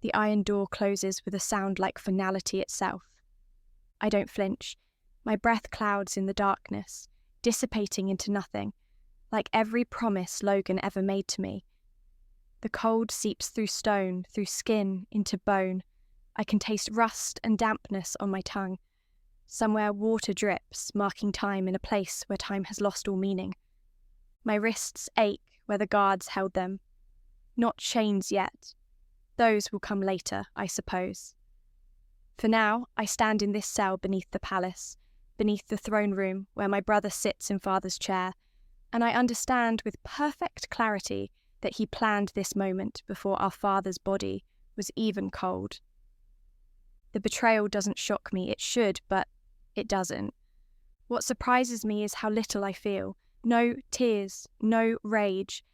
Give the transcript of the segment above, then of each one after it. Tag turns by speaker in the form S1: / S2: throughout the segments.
S1: The iron door closes with a sound like finality itself. I don't flinch. My breath clouds in the darkness, dissipating into nothing, like every promise Logan ever made to me. The cold seeps through stone, through skin, into bone. I can taste rust and dampness on my tongue. Somewhere water drips, marking time in a place where time has lost all meaning. My wrists ache where the guards held them. Not chains yet. Those will come later, I suppose. For now, I stand in this cell beneath the palace, beneath the throne room where my brother sits in father's chair, and I understand with perfect clarity that he planned this moment before our father's body was even cold. The betrayal doesn't shock me, it should, but it doesn't. What surprises me is how little I feel. No tears, no rage,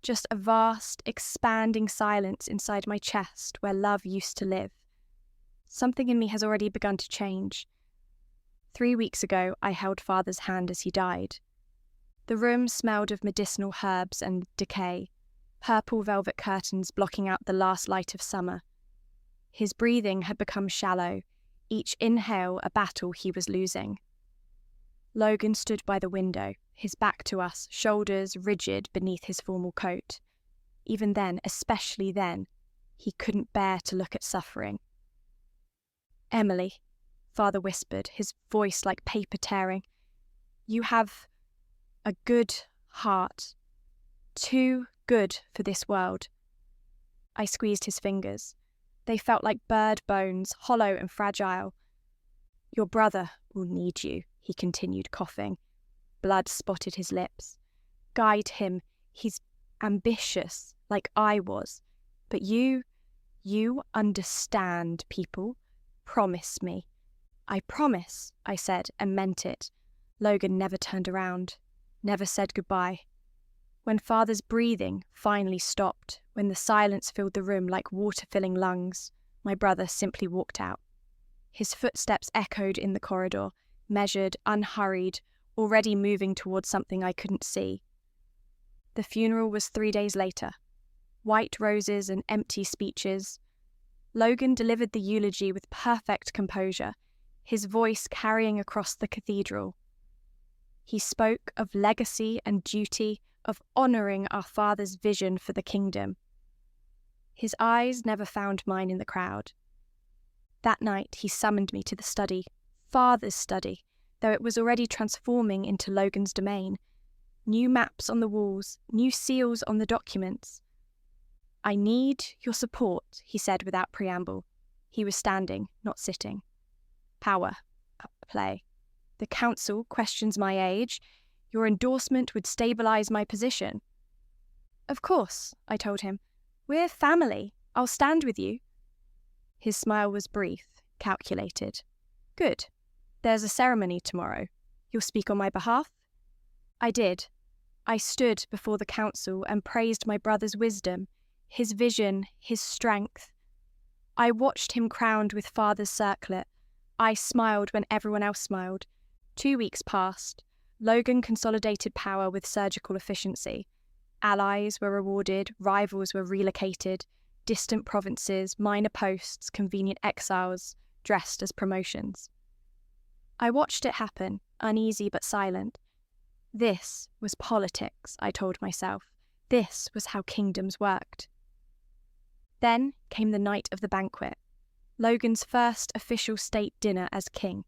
S1: just a vast, expanding silence inside my chest where love used to live. Something in me has already begun to change. 3 weeks ago, I held father's hand as he died. The room smelled of medicinal herbs and decay, purple velvet curtains blocking out the last light of summer. His breathing had become shallow, each inhale a battle he was losing. Logan stood by the window, his back to us, shoulders rigid beneath his formal coat. Even then, especially then, he couldn't bear to look at suffering. "Emily," father whispered, his voice like paper tearing, "you have a good heart. Too good for this world." I squeezed his fingers. They felt like bird bones, hollow and fragile. "Your brother will need you," he continued, coughing. Blood spotted his lips. "Guide him. He's ambitious, like I was. But you understand people. Promise me." "I promise," I said, and meant it. Logan never turned around, never said goodbye. When father's breathing finally stopped, when the silence filled the room like water filling lungs, my brother simply walked out. His footsteps echoed in the corridor, measured, unhurried, already moving towards something I couldn't see. The funeral was 3 days later. White roses and empty speeches. Logan delivered the eulogy with perfect composure, his voice carrying across the cathedral. He spoke of legacy and duty, of honouring our father's vision for the kingdom. His eyes never found mine in the crowd. That night he summoned me to the study, father's study, though it was already transforming into Logan's domain. New maps on the walls, new seals on the documents. "I need your support," he said without preamble. He was standing, not sitting. "Power. Play. The council questions my age. Your endorsement would stabilise my position." "Of course," I told him. "We're family. I'll stand with you." His smile was brief, calculated. "Good. There's a ceremony tomorrow. You'll speak on my behalf?" I did. I stood before the council and praised my brother's wisdom, his vision, his strength. I watched him crowned with father's circlet. I smiled when everyone else smiled. 2 weeks passed. Logan consolidated power with surgical efficiency. Allies were rewarded, rivals were relocated, distant provinces, minor posts, convenient exiles, dressed as promotions. I watched it happen, uneasy but silent. This was politics, I told myself. This was how kingdoms worked. Then came the night of the banquet, Logan's first official state dinner as king.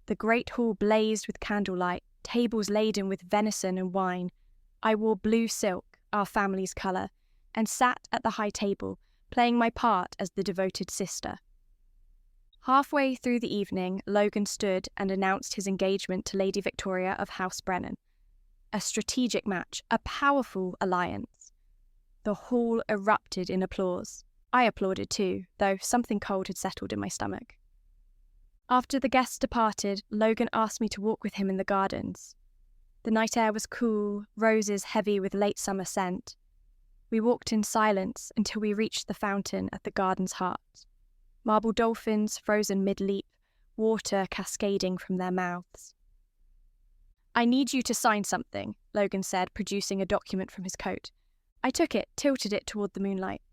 S1: The great hall blazed with candlelight, tables laden with venison and wine. I wore blue silk, our family's colour, and sat at the high table, playing my part as the devoted sister. Halfway through the evening, Logan stood and announced his engagement to Lady Victoria of House Brennan. A strategic match, a powerful alliance. The hall erupted in applause. I applauded too, though something cold had settled in my stomach. After the guests departed, Logan asked me to walk with him in the gardens. The night air was cool, roses heavy with late summer scent. We walked in silence until we reached the fountain at the garden's heart. Marble dolphins frozen mid-leap, water cascading from their mouths. "I need you to sign something," Logan said, producing a document from his coat. I took it, tilted it toward the moonlight.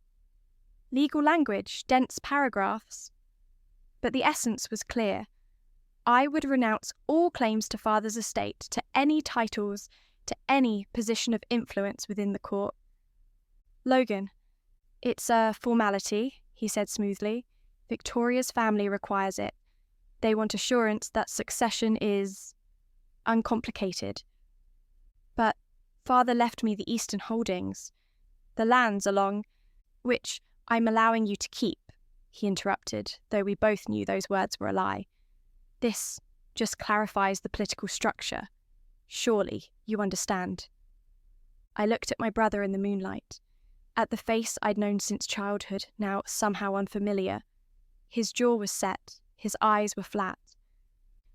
S1: Legal language, dense paragraphs. But the essence was clear. I would renounce all claims to father's estate, to any titles, to any position of influence within the court. Logan, it's a formality, he said smoothly. Victoria's family requires it. They want assurance that succession is uncomplicated. But father left me the Eastern holdings, the lands along which I'm allowing you to keep, he interrupted, though we both knew those words were a lie. This just clarifies the political structure. Surely you understand. I looked at my brother in the moonlight, at the face I'd known since childhood, now somehow unfamiliar. His jaw was set, his eyes were flat.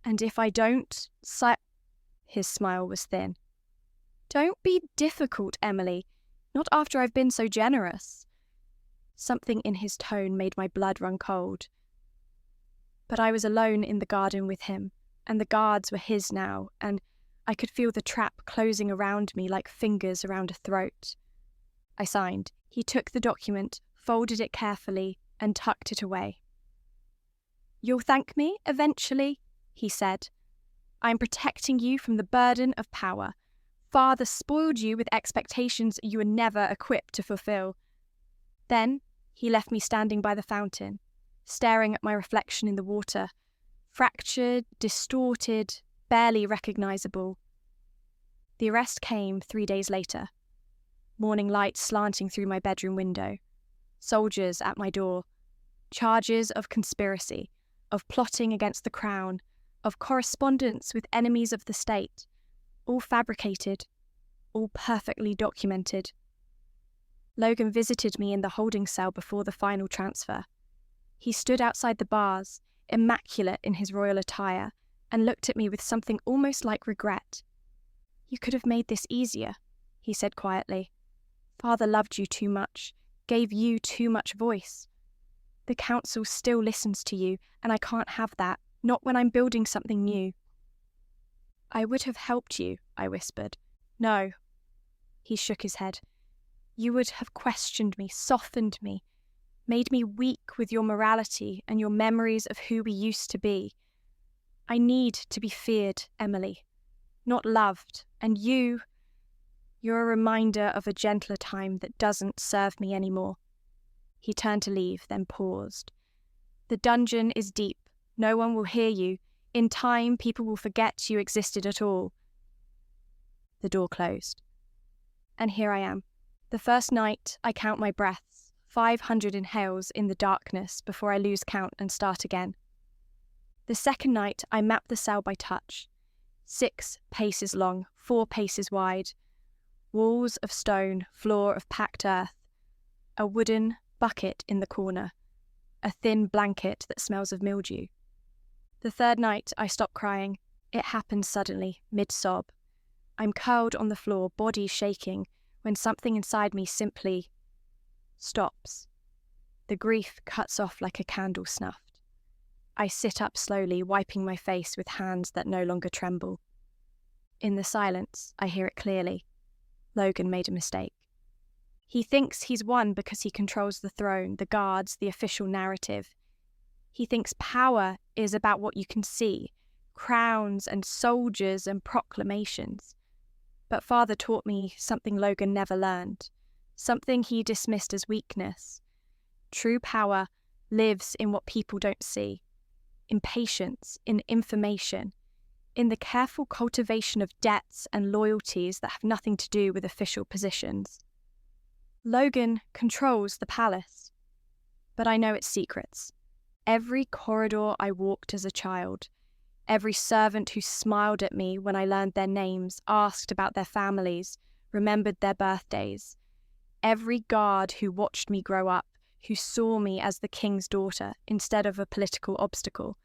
S1: And if I don't, his smile was thin. Don't be difficult, Emily. Not after I've been so generous. Something in his tone made my blood run cold. But I was alone in the garden with him, and the guards were his now, and I could feel the trap closing around me like fingers around a throat. I signed. He took the document, folded it carefully, and tucked it away. You'll thank me, eventually, he said. I'm protecting you from the burden of power. Father spoiled you with expectations you were never equipped to fulfill. Then he left me standing by the fountain, staring at my reflection in the water, fractured, distorted, barely recognisable. The arrest came 3 days later. Morning light slanting through my bedroom window. Soldiers at my door. Charges of conspiracy, of plotting against the crown, of correspondence with enemies of the state. All fabricated, all perfectly documented. Logan visited me in the holding cell before the final transfer. He stood outside the bars, immaculate in his royal attire, and looked at me with something almost like regret. You could have made this easier, he said quietly. Father loved you too much, gave you too much voice. The council still listens to you, and I can't have that, not when I'm building something new. I would have helped you, I whispered. No. He shook his head. You would have questioned me, softened me, made me weak with your morality and your memories of who we used to be. I need to be feared, Emily, not loved, and you're a reminder of a gentler time that doesn't serve me anymore. He turned to leave, then paused. The dungeon is deep. No one will hear you. In time, people will forget you existed at all. The door closed. And here I am. The first night, I count my breaths, 500 inhales in the darkness before I lose count and start again. The second night, I map the cell by touch. 6 paces long, 4 paces wide. Walls of stone, floor of packed earth. A wooden bucket in the corner. A thin blanket that smells of mildew. The third night, I stop crying. It happened suddenly, mid-sob. I'm curled on the floor, body shaking, when something inside me simply stops. The grief cuts off like a candle snuffed. I sit up slowly, wiping my face with hands that no longer tremble. In the silence, I hear it clearly. Logan made a mistake. He thinks he's won because he controls the throne, the guards, the official narrative. He thinks power is about what you can see, crowns and soldiers and proclamations. But Father taught me something Logan never learned, something he dismissed as weakness. True power lives in what people don't see, in patience, in information, in the careful cultivation of debts and loyalties that have nothing to do with official positions. Logan controls the palace, but I know its secrets. Every corridor I walked as a child, every servant who smiled at me when I learned their names, asked about their families, remembered their birthdays, every guard who watched me grow up, who saw me as the king's daughter instead of a political obstacle,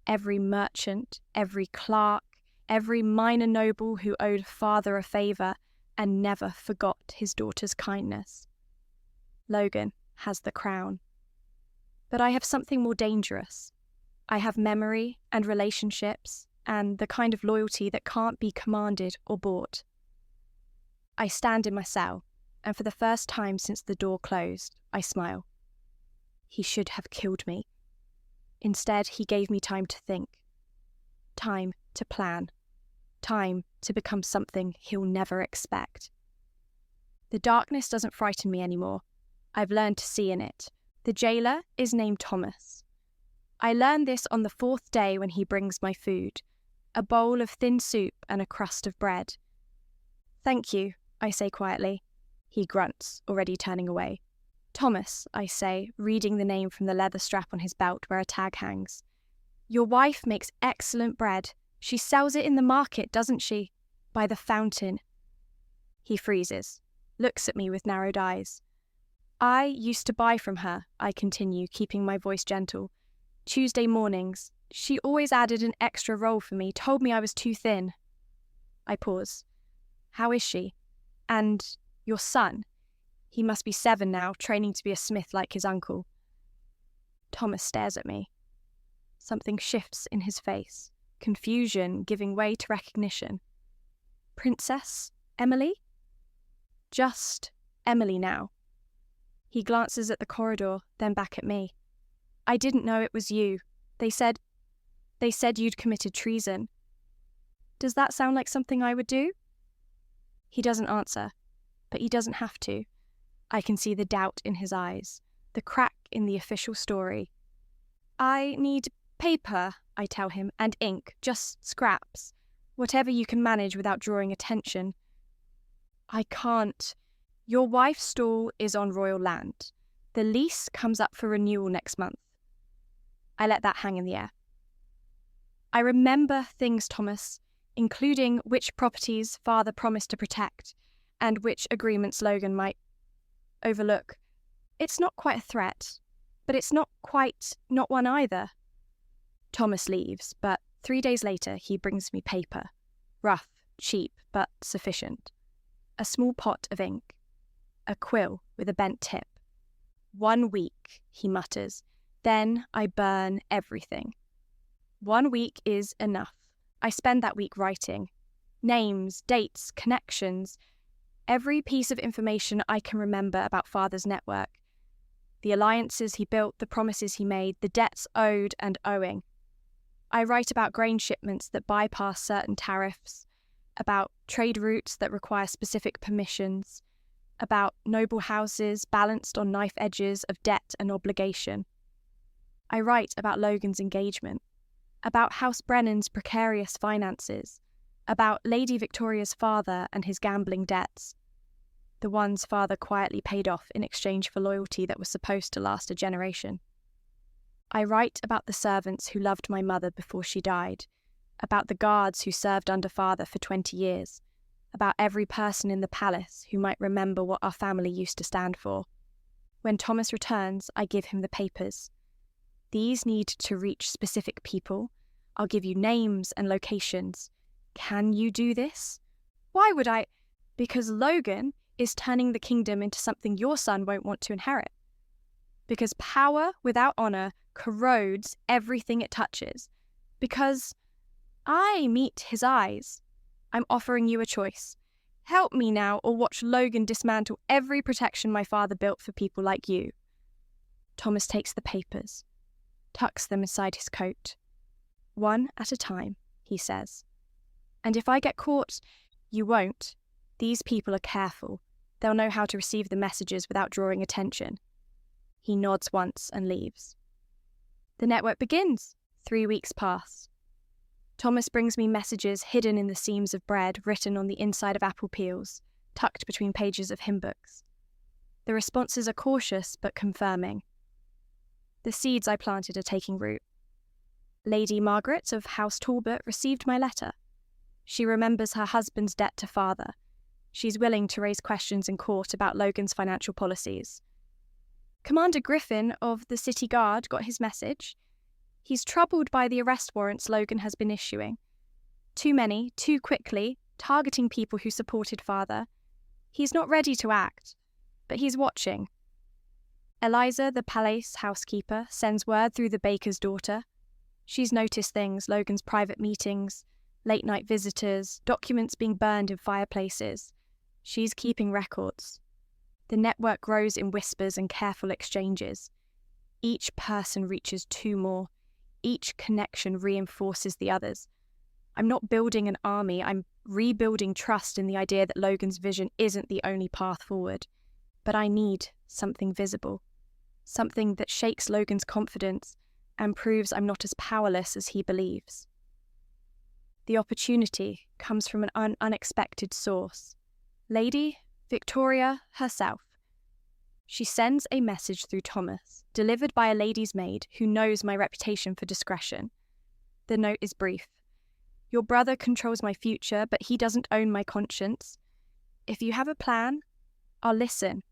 S1: every merchant, every clerk, every minor noble who owed Father a favour and never forgot his daughter's kindness. Logan has the crown. But I have something more dangerous. I have memory and relationships and the kind of loyalty that can't be commanded or bought. I stand in my cell, and for the first time since the door closed, I smile. He should have killed me. Instead, he gave me time to think. Time to plan. Time to become something he'll never expect. The darkness doesn't frighten me anymore. I've learned to see in it. The jailer is named Thomas. I learn this on the 4th day when he brings my food, a bowl of thin soup and a crust of bread. Thank you, I say quietly. He grunts, already turning away. Thomas, I say, reading the name from the leather strap on his belt where a tag hangs. Your wife makes excellent bread. She sells it in the market, doesn't she? By the fountain. He freezes, looks at me with narrowed eyes. I used to buy from her, I continue, keeping my voice gentle. Tuesday mornings. She always added an extra roll for me, told me I was too thin. I pause. How is she? And your son? He must be 7 now, training to be a smith like his uncle. Thomas stares at me. Something shifts in his face, confusion giving way to recognition. Princess Emily? Just Emily now. He glances at the corridor, then back at me. I didn't know it was you. They said you'd committed treason. Does that sound like something I would do? He doesn't answer, but he doesn't have to. I can see the doubt in his eyes, the crack in the official story. I need paper, I tell him, and ink, just scraps. Whatever you can manage without drawing attention. I can't. Your wife's stall is on royal land. The lease comes up for renewal next month. I let that hang in the air. I remember things, Thomas, including which properties father promised to protect and which agreements Logan might overlook. It's not quite a threat, but it's not one either. Thomas leaves, but 3 days later he brings me paper. Rough, cheap, but sufficient. A small pot of ink. A quill with a bent tip. 1 week, he mutters. Then I burn everything. 1 week is enough. I spend that week writing. Names, dates, connections. Every piece of information I can remember about father's network. The alliances he built, the promises he made, the debts owed and owing. I write about grain shipments that bypass certain tariffs, about trade routes that require specific permissions, about noble houses balanced on knife edges of debt and obligation. I write about Logan's engagement, about House Brennan's precarious finances, about Lady Victoria's father and his gambling debts, the ones father quietly paid off in exchange for loyalty that was supposed to last a generation. I write about the servants who loved my mother before she died, about the guards who served under father for 20 years, about every person in the palace who might remember what our family used to stand for. When Thomas returns, I give him the papers. These need to reach specific people. I'll give you names and locations. Can you do this? Why would I? Because Logan is turning the kingdom into something your son won't want to inherit. Because power without honor corrodes everything it touches. Because I meet his eyes. I'm offering you a choice. Help me now or watch Logan dismantle every protection my father built for people like you. Thomas takes the papers, tucks them inside his coat. 1 at a time, he says. And if I get caught, you won't. These people are careful. They'll know how to receive the messages without drawing attention. He nods once and leaves. The network begins. 3 weeks pass. Thomas brings me messages hidden in the seams of bread written on the inside of apple peels, tucked between pages of hymn books. The responses are cautious but confirming. The seeds I planted are taking root. Lady Margaret of House Talbot received my letter. She remembers her husband's debt to father. She's willing to raise questions in court about Logan's financial policies. Commander Griffin of the City Guard got his message. He's troubled by the arrest warrants Logan has been issuing. Too many, too quickly, targeting people who supported father. He's not ready to act, but he's watching. Eliza, the palace housekeeper, sends word through the baker's daughter. She's noticed things, Logan's private meetings, late-night visitors, documents being burned in fireplaces. She's keeping records. The network grows in whispers and careful exchanges. Each person reaches two more. Each connection reinforces the others. I'm not building an army, I'm rebuilding trust in the idea that Logan's vision isn't the only path forward. But I need something visible. Something that shakes Logan's confidence and proves I'm not as powerless as he believes. The opportunity comes from an unexpected source. Lady Victoria herself. She sends a message through Thomas, delivered by a lady's maid who knows my reputation for discretion. The note is brief. Your brother controls my future, but he doesn't own my conscience. If you have a plan, I'll listen.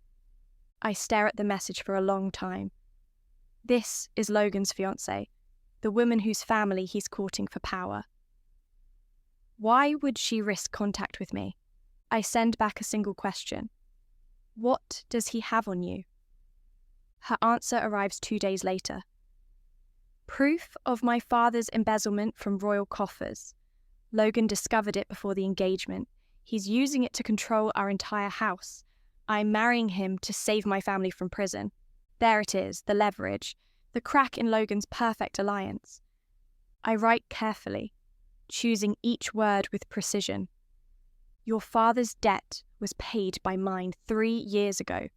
S1: I stare at the message for a long time. This is Logan's fiancée, the woman whose family he's courting for power. Why would she risk contact with me? I send back a single question. What does he have on you? Her answer arrives 2 days later. Proof of my father's embezzlement from royal coffers. Logan discovered it before the engagement. He's using it to control our entire house. I'm marrying him to save my family from prison. There it is, the leverage, the crack in Logan's perfect alliance. I write carefully, choosing each word with precision. Your father's debt was paid by mine 3 years ago.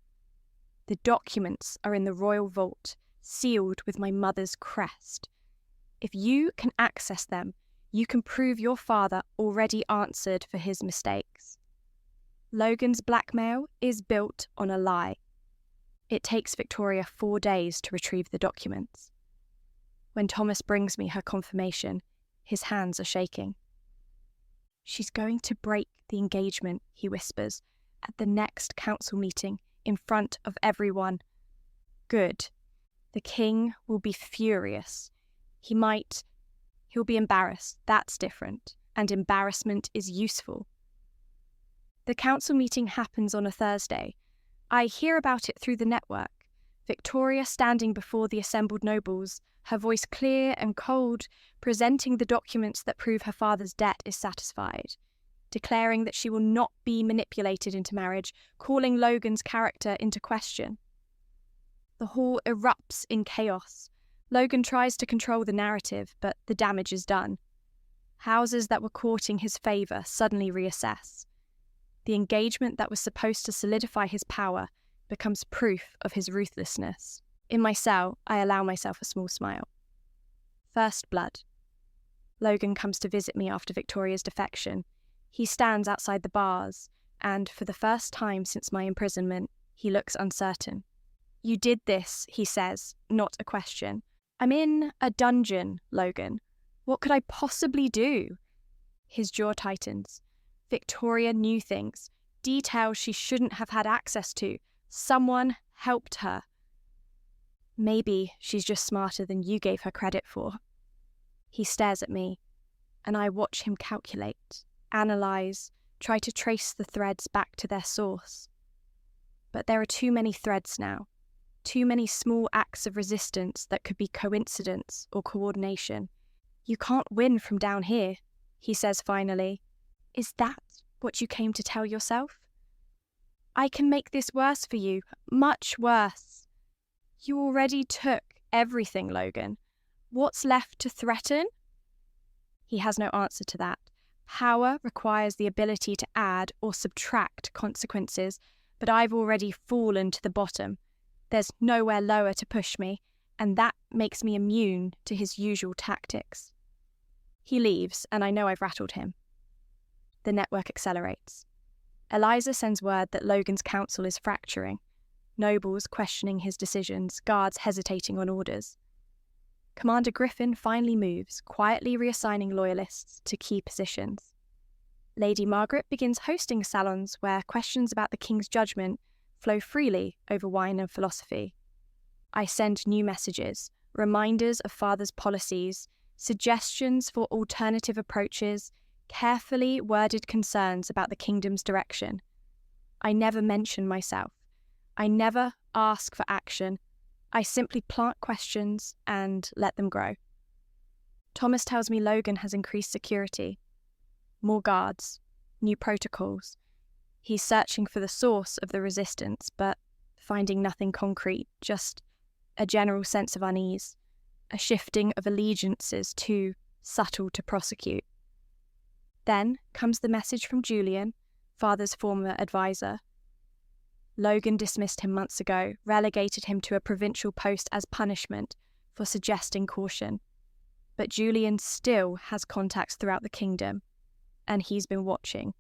S1: The documents are in the royal vault, sealed with my mother's crest. If you can access them, you can prove your father already answered for his mistakes. Logan's blackmail is built on a lie. It takes Victoria 4 days to retrieve the documents. When Thomas brings me her confirmation, his hands are shaking. She's going to break the engagement, he whispers, at the next council meeting, in front of everyone. Good. The king will be furious. He'll be embarrassed. That's different. And embarrassment is useful. The council meeting happens on a Thursday. I hear about it through the network. Victoria standing before the assembled nobles, her voice clear and cold, presenting the documents that prove her father's debt is satisfied, declaring that she will not be manipulated into marriage, calling Logan's character into question. The hall erupts in chaos. Logan tries to control the narrative, but the damage is done. Houses that were courting his favour suddenly reassess. The engagement that was supposed to solidify his power becomes proof of his ruthlessness. In my cell, I allow myself a small smile. First blood. Logan comes to visit me after Victoria's defection. He stands outside the bars, and for the first time since my imprisonment, he looks uncertain. You did this, he says, not a question. I'm in a dungeon, Logan. What could I possibly do? His jaw tightens. Victoria knew things, details she shouldn't have had access to. Someone helped her. Maybe she's just smarter than you gave her credit for. He stares at me, and I watch him calculate, analyse, try to trace the threads back to their source. But there are too many threads now, too many small acts of resistance that could be coincidence or coordination. You can't win from down here, he says finally. Is that what you came to tell yourself? I can make this worse for you, much worse. You already took everything, Logan. What's left to threaten? He has no answer to that. Power requires the ability to add or subtract consequences, but I've already fallen to the bottom. There's nowhere lower to push me, and that makes me immune to his usual tactics. He leaves, and I know I've rattled him. The network accelerates. Eliza sends word that Logan's council is fracturing. Nobles questioning his decisions, guards hesitating on orders. Commander Griffin finally moves, quietly reassigning loyalists to key positions. Lady Margaret begins hosting salons where questions about the king's judgment flow freely over wine and philosophy. I send new messages, reminders of father's policies, suggestions for alternative approaches, carefully worded concerns about the kingdom's direction. I never mention myself. I never ask for action. I simply plant questions and let them grow. Thomas tells me Logan has increased security. More guards, new protocols. He's searching for the source of the resistance, but finding nothing concrete, just a general sense of unease, a shifting of allegiances too subtle to prosecute. Then comes the message from Julian, father's former advisor. Logan dismissed him months ago, relegated him to a provincial post as punishment for suggesting caution. But Julian still has contacts throughout the kingdom, and he's been watching.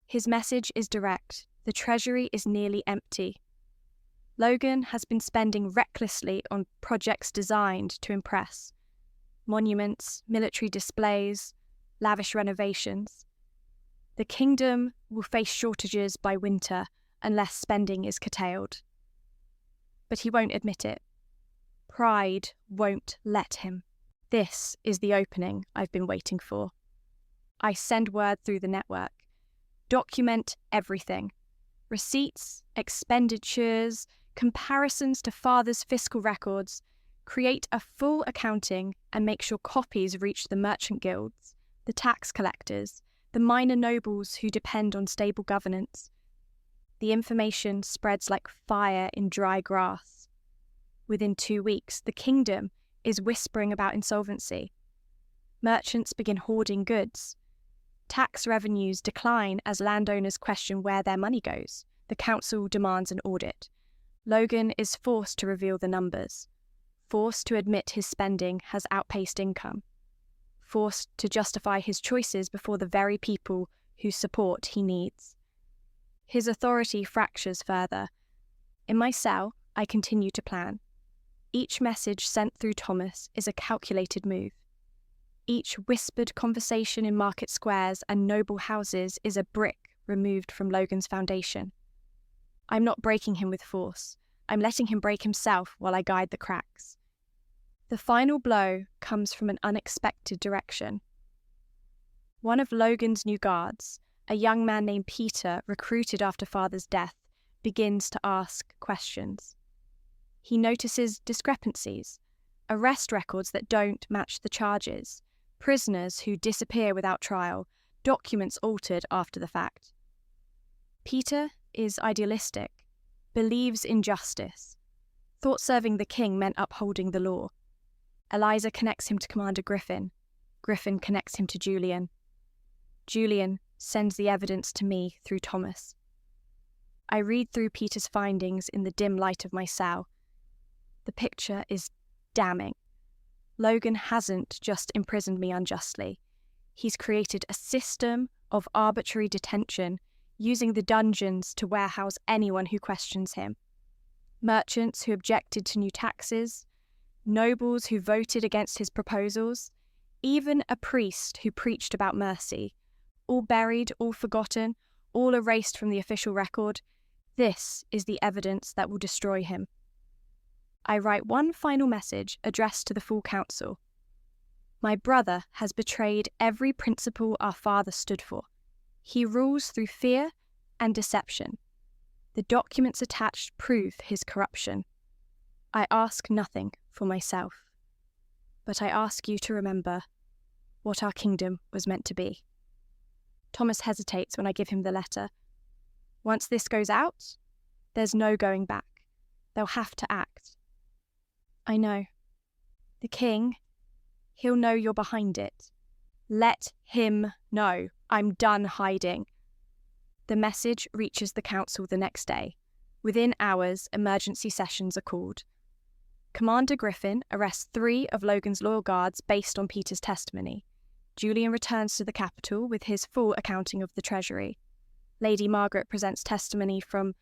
S1: His message is direct. The treasury is nearly empty. Logan has been spending recklessly on projects designed to impress. Monuments, military displays, lavish renovations. The kingdom will face shortages by winter unless spending is curtailed. But he won't admit it. Pride won't let him. This is the opening I've been waiting for. I send word through the network. Document everything. Receipts, expenditures, comparisons to father's fiscal records. Create a full accounting and make sure copies reach the merchant guilds, the tax collectors, the minor nobles who depend on stable governance. The information spreads like fire in dry grass. Within 2 weeks, the kingdom is whispering about insolvency. Merchants begin hoarding goods. Tax revenues decline as landowners question where their money goes. The council demands an audit. Logan is forced to reveal the numbers, forced to admit his spending has outpaced income, forced to justify his choices before the very people whose support he needs. His authority fractures further. In my cell, I continue to plan. Each message sent through Thomas is a calculated move. Each whispered conversation in market squares and noble houses is a brick removed from Logan's foundation. I'm not breaking him with force. I'm letting him break himself while I guide the cracks. The final blow comes from an unexpected direction. One of Logan's new guards, a young man named Peter, recruited after father's death, begins to ask questions. He notices discrepancies, arrest records that don't match the charges, prisoners who disappear without trial, documents altered after the fact. Peter is idealistic, believes in justice, thought serving the king meant upholding the law. Eliza connects him to Commander Griffin. Griffin connects him to Julian. Julian sends the evidence to me through Thomas. I read through Peter's findings in the dim light of my cell. The picture is damning. Logan hasn't just imprisoned me unjustly. He's created a system of arbitrary detention, using the dungeons to warehouse anyone who questions him. Merchants who objected to new taxes, nobles who voted against his proposals, even a priest who preached about mercy. All buried, all forgotten, all erased from the official record. This is the evidence that will destroy him. I write one final message addressed to the full council. My brother has betrayed every principle our father stood for. He rules through fear and deception. The documents attached prove his corruption. I ask nothing for myself, but I ask you to remember what our kingdom was meant to be. Thomas hesitates when I give him the letter. Once this goes out, there's no going back. They'll have to act. I know. The king, he'll know you're behind it. Let him know. I'm done hiding. The message reaches the council the next day. Within hours, emergency sessions are called. Commander Griffin arrests 3 of Logan's loyal guards based on Peter's testimony. Julian returns to the capital with his full accounting of the treasury. Lady Margaret presents testimony from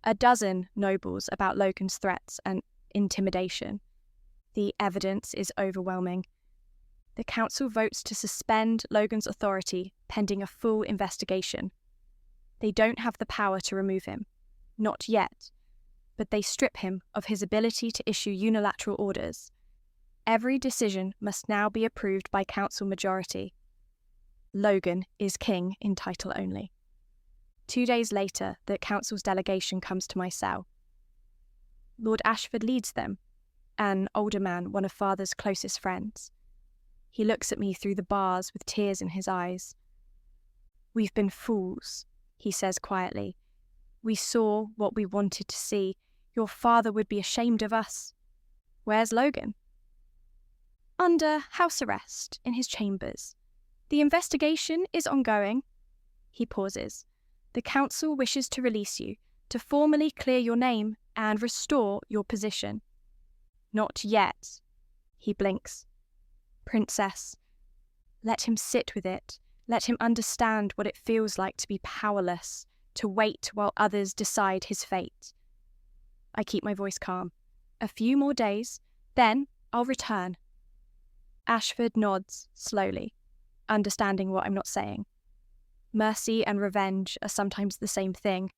S1: a dozen nobles about Logan's threats and intimidation. The evidence is overwhelming. The council votes to suspend Logan's authority pending a full investigation. They don't have the power to remove him. Not yet. But they strip him of his ability to issue unilateral orders. Every decision must now be approved by council majority. Logan is king in title only. 2 days later, the council's delegation comes to my cell. Lord Ashford leads them, an older man, one of father's closest friends. He looks at me through the bars with tears in his eyes. We've been fools, he says quietly. We saw what we wanted to see. Your father would be ashamed of us. Where's Logan? Under house arrest in his chambers. The investigation is ongoing. He pauses. The council wishes to release you, to formally clear your name and restore your position. Not yet. He blinks. Princess, let him sit with it. Let him understand what it feels like to be powerless, to wait while others decide his fate. I keep my voice calm. A few more days, then I'll return. Ashford nods slowly, understanding what I'm not saying. Mercy and revenge are sometimes the same thing,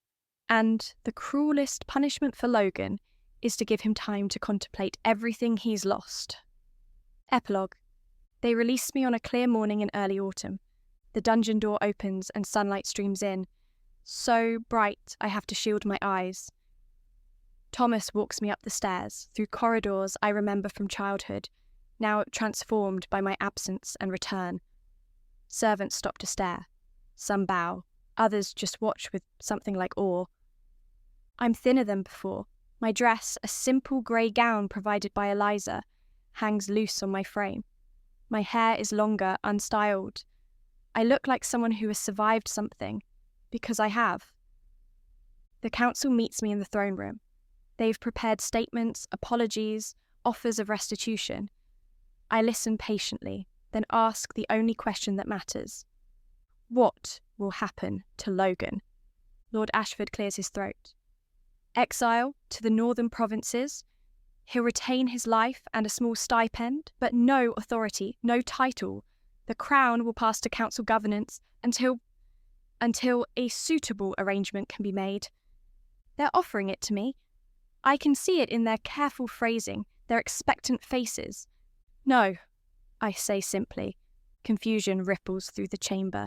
S1: and the cruelest punishment for Logan is to give him time to contemplate everything he's lost. Epilogue. They release me on a clear morning in early autumn. The dungeon door opens and sunlight streams in. So bright I have to shield my eyes. Thomas walks me up the stairs, through corridors I remember from childhood, now transformed by my absence and return. Servants stop to stare. Some bow, others just watch with something like awe. I'm thinner than before. My dress, a simple grey gown provided by Eliza, hangs loose on my frame. My hair is longer, unstyled. I look like someone who has survived something, because I have. The council meets me in the throne room. They've prepared statements, apologies, offers of restitution. I listen patiently, then ask the only question that matters. What will happen to Logan? Lord Ashford clears his throat. Exile to the northern provinces. He'll retain his life and a small stipend, but no authority, no title. The crown will pass to council governance until a suitable arrangement can be made. They're offering it to me. I can see it in their careful phrasing, their expectant faces. No, I say simply. Confusion ripples through the chamber.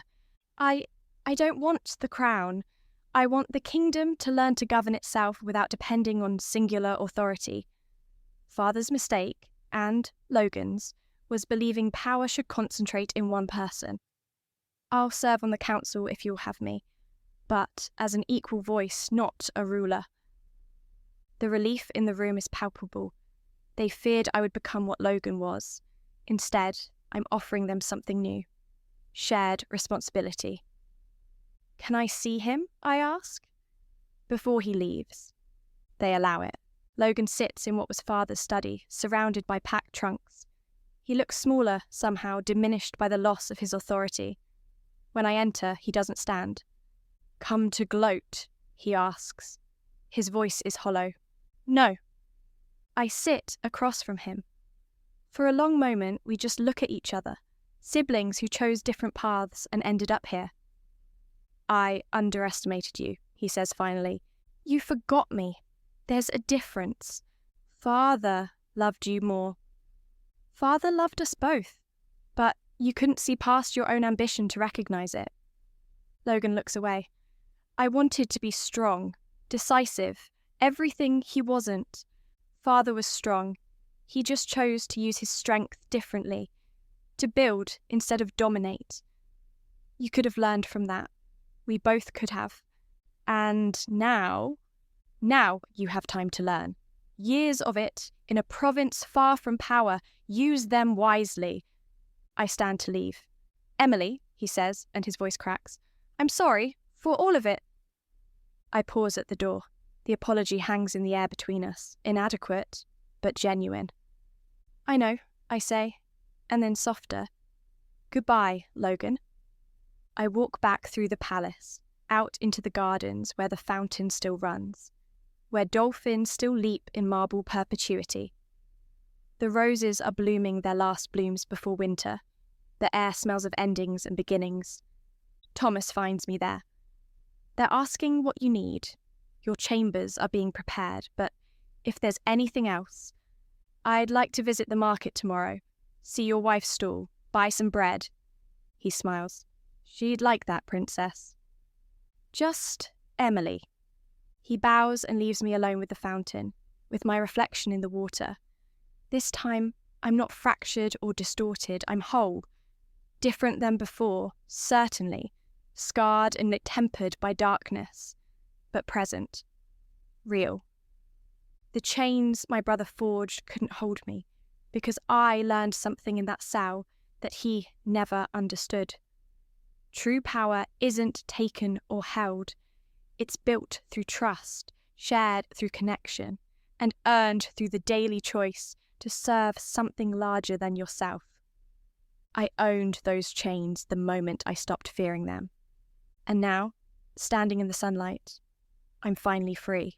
S1: I don't want the crown. I want the kingdom to learn to govern itself without depending on singular authority. Father's mistake, and Logan's, was believing power should concentrate in one person. I'll serve on the council if you'll have me, but as an equal voice, not a ruler. The relief in the room is palpable. They feared I would become what Logan was. Instead, I'm offering them something new. Shared responsibility. Can I see him? I ask. Before he leaves. They allow it. Logan sits in what was Father's study, surrounded by packed trunks. He looks smaller, somehow diminished by the loss of his authority. When I enter, he doesn't stand. Come to gloat, he asks. His voice is hollow. No. I sit across from him. For a long moment, we just look at each other, siblings who chose different paths and ended up here. I underestimated you, he says finally. You forgot me. There's a difference. Father loved you more. Father loved us both, but you couldn't see past your own ambition to recognize it. Logan looks away. I wanted to be strong, decisive, everything he wasn't. Father was strong. He just chose to use his strength differently, to build instead of dominate. You could have learned from that. We both could have. And now you have time to learn. Years of it, in a province far from power, use them wisely. I stand to leave. Emily, he says, and his voice cracks. I'm sorry for all of it. I pause at the door. The apology hangs in the air between us, inadequate, but genuine. I know, I say, and then softer. Goodbye, Logan. I walk back through the palace, out into the gardens where the fountain still runs, where dolphins still leap in marble perpetuity. The roses are blooming their last blooms before winter. The air smells of endings and beginnings. Thomas finds me there. They're asking what you need. Your chambers are being prepared, but if there's anything else, I'd like to visit the market tomorrow, see your wife's stall, buy some bread. He smiles. She'd like that, princess. Just Emily. He bows and leaves me alone with the fountain, with my reflection in the water. This time, I'm not fractured or distorted, I'm whole. Different than before, certainly, scarred and tempered by darkness, but present, real. The chains my brother forged couldn't hold me, because I learned something in that cell that he never understood. True power isn't taken or held. It's built through trust, shared through connection, and earned through the daily choice to serve something larger than yourself. I owned those chains the moment I stopped fearing them. And now, standing in the sunlight, I'm finally free.